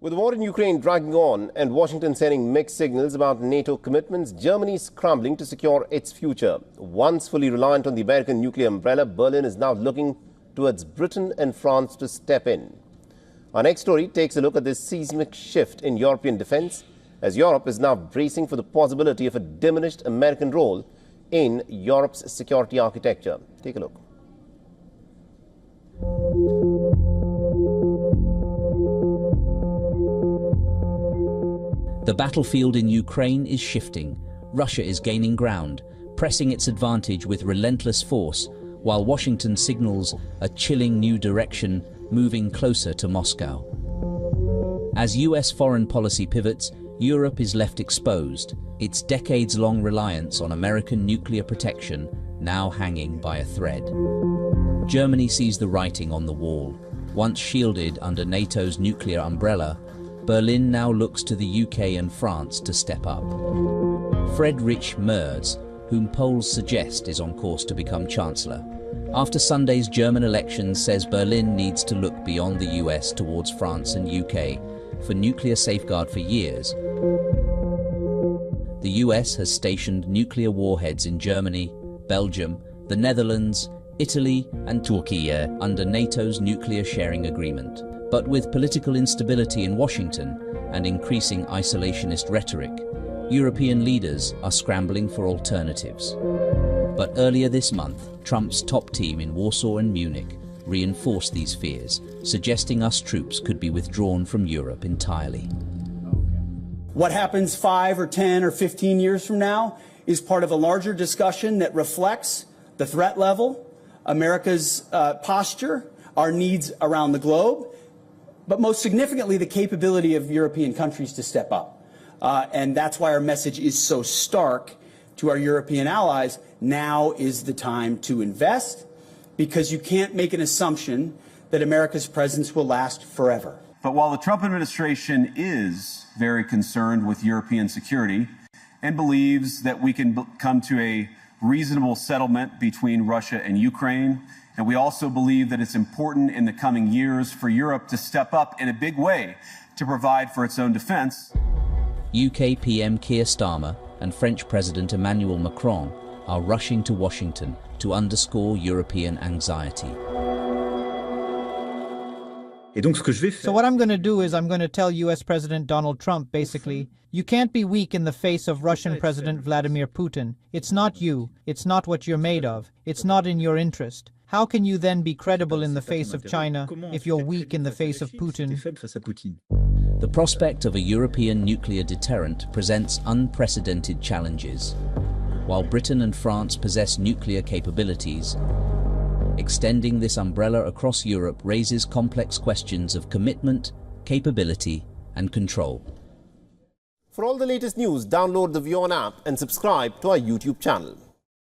With the war in Ukraine dragging on and Washington sending mixed signals about NATO commitments, Germany is scrambling to secure its future. Once fully reliant on the American nuclear umbrella, Berlin is now looking towards Britain and France to step in. Our next story takes a look at this seismic shift in European defense, as Europe is now bracing for the possibility of a diminished American role in Europe's security architecture. Take a look. The battlefield in Ukraine is shifting. Russia is gaining ground, pressing its advantage with relentless force, while Washington signals a chilling new direction, moving closer to Moscow. As US foreign policy pivots, Europe is left exposed, its decades-long reliance on American nuclear protection now hanging by a thread. Germany sees the writing on the wall. Once shielded under NATO's nuclear umbrella, Berlin now looks to the UK and France to step up. Friedrich Merz, whom polls suggest is on course to become Chancellor, after Sunday's German elections says Berlin needs to look beyond the US towards France and UK for nuclear safeguard for years. The US has stationed nuclear warheads in Germany, Belgium, the Netherlands, Italy and Turkey under NATO's nuclear sharing agreement. But with political instability in Washington and increasing isolationist rhetoric, European leaders are scrambling for alternatives. But earlier this month, Trump's top team in Warsaw and Munich reinforced these fears, suggesting US troops could be withdrawn from Europe entirely. What happens 5 or 10 or 15 years from now is part of a larger discussion that reflects the threat level, America's posture, our needs around the globe, but most significantly, the capability of European countries to step up. And that's why our message is so stark to our European allies. Now is the time to invest, because you can't make an assumption that America's presence will last forever. But while the Trump administration is very concerned with European security and believes that we can come to a reasonable settlement between Russia and Ukraine, and we also believe that it's important in the coming years for Europe to step up in a big way to provide for its own defense. UK PM Keir Starmer and French President Emmanuel Macron are rushing to Washington to underscore European anxiety. So what I'm going to do is I'm going to tell US President Donald Trump, basically, you can't be weak in the face of Russian President Vladimir Putin. It's not you. It's not what you're made of. It's not in your interest. How can you then be credible in the face of China if you're weak in the face of Putin? The prospect of a European nuclear deterrent presents unprecedented challenges. While Britain and France possess nuclear capabilities, extending this umbrella across Europe raises complex questions of commitment, capability, and control. For all the latest news, download the WION app and subscribe to our YouTube channel.